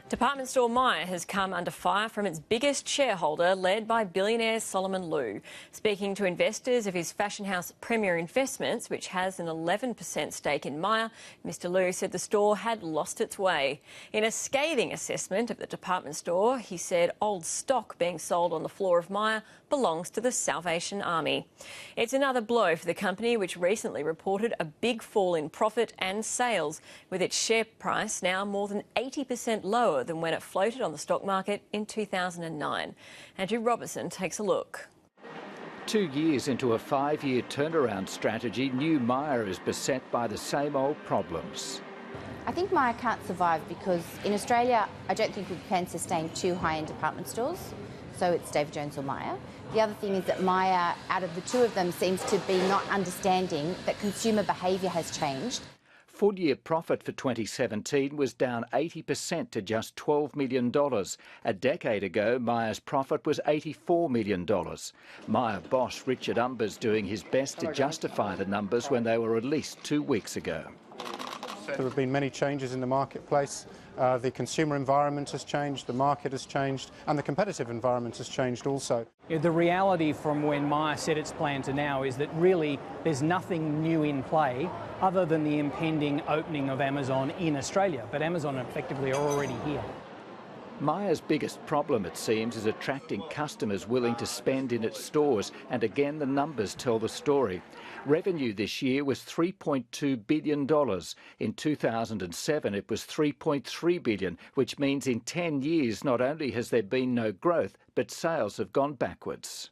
Department store Myer has come under fire from its biggest shareholder, led by billionaire Solomon Lew. Speaking to investors of his fashion house Premier Investments, which has an 11% stake in Myer, Mr Lew said the store had lost its way. In a scathing assessment of the department store, he said old stock being sold on the floor of Myer belongs to the Salvation Army. It's another blow for the company, which recently reported a big fall in profit and sales, with its share price now more than 80% lower than when it floated on the stock market in 2009. Andrew Robertson takes a look. 2 years into a 5-year turnaround strategy, new Myer is beset by the same old problems. I think Myer can't survive because in Australia, I don't think we can sustain two high-end department stores. So it's David Jones or Myer. The other thing is that Myer, out of the two of them, seems to be not understanding that consumer behaviour has changed. Full-year profit for 2017 was down 80% to just $12 million. A decade ago, Myer's profit was $84 million. Myer boss Richard Umber's doing his best to justify the numbers when they were released 2 weeks ago. There have been many changes in the marketplace. The consumer environment has changed, the market has changed, and the competitive environment has changed also. The reality from when Myer set its plan to now is that really there's nothing new in play other than the impending opening of Amazon in Australia, but Amazon effectively are already here. Myer's biggest problem, it seems, is attracting customers willing to spend in its stores, and again the numbers tell the story. Revenue this year was $3.2 billion. In 2007 it was $3.3 billion, which means in 10 years not only has there been no growth, but sales have gone backwards.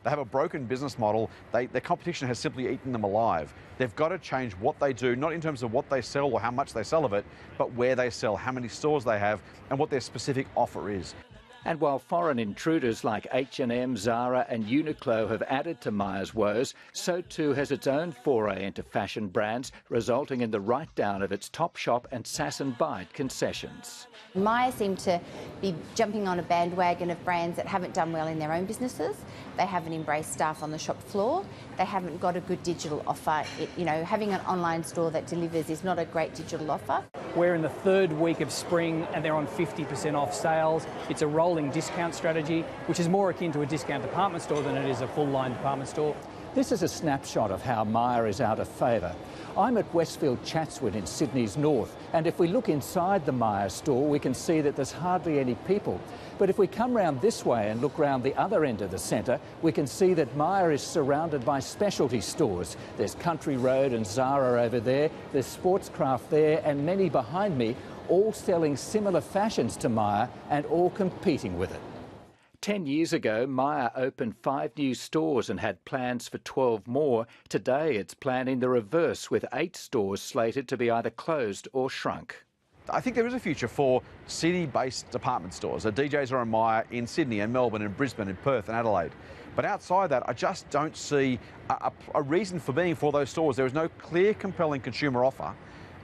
They have a broken business model. Their competition has simply eaten them alive. They've got to change what they do, not in terms of what they sell or how much they sell of it, but where they sell, how many stores they have, and what their specific offer is. And while foreign intruders like H&M, Zara and Uniqlo have added to Myer's woes, so too has its own foray into fashion brands, resulting in the write-down of its Topshop and Sass & Bide concessions. Myer seem to be jumping on a bandwagon of brands that haven't done well in their own businesses. They haven't embraced staff on the shop floor. They haven't got a good digital offer. Having an online store that delivers is not a great digital offer. We're in the third week of spring and they're on 50% off sales. It's a rolling discount strategy, which is more akin to a discount department store than it is a full-line department store. This is a snapshot of how Myer is out of favour. I'm at Westfield Chatswood in Sydney's north, and if we look inside the Myer store, we can see that there's hardly any people. But if we come round this way and look round the other end of the centre, we can see that Myer is surrounded by specialty stores. There's Country Road and Zara over there, there's Sportscraft there, and many behind me, all selling similar fashions to Myer and all competing with it. 10 years ago, Myer opened 5 new stores and had plans for 12 more. Today, it's planning the reverse, with 8 stores slated to be either closed or shrunk. I think there is a future for city-based department stores. The DJs are on Myer in Sydney and Melbourne and Brisbane and Perth and Adelaide. But outside that, I just don't see a reason for being for those stores. There is no clear, compelling consumer offer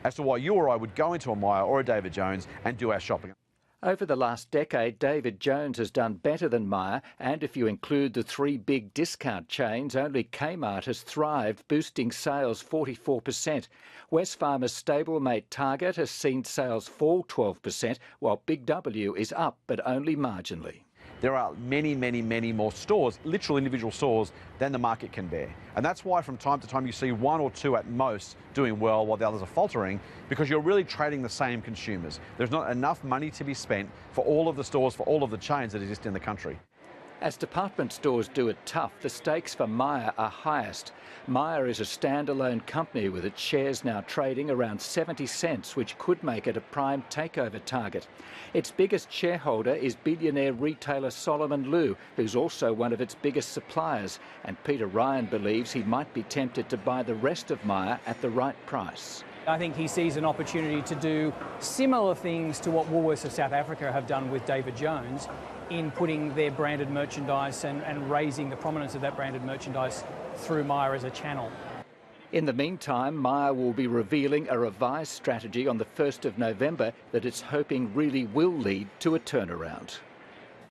as to why you or I would go into a Myer or a David Jones and do our shopping. Over the last decade, David Jones has done better than Myer, and if you include the 3 big discount chains, only Kmart has thrived, boosting sales 44%. Wesfarmers stablemate Target has seen sales fall 12%, while Big W is up, but only marginally. There are many, many, many more stores, literal individual stores, than the market can bear. And that's why from time to time you see 1 or 2 at most doing well while the others are faltering, because you're really trading the same consumers. There's not enough money to be spent for all of the stores, for all of the chains that exist in the country. As department stores do it tough, the stakes for Myer are highest. Myer is a standalone company with its shares now trading around 70 cents, which could make it a prime takeover target. Its biggest shareholder is billionaire retailer Solomon Lew, who's also one of its biggest suppliers, and Peter Ryan believes he might be tempted to buy the rest of Myer at the right price. I think he sees an opportunity to do similar things to what Woolworths of South Africa have done with David Jones in putting their branded merchandise and raising the prominence of that branded merchandise through Myer as a channel. In the meantime, Myer will be revealing a revised strategy on the 1st of November that it's hoping really will lead to a turnaround.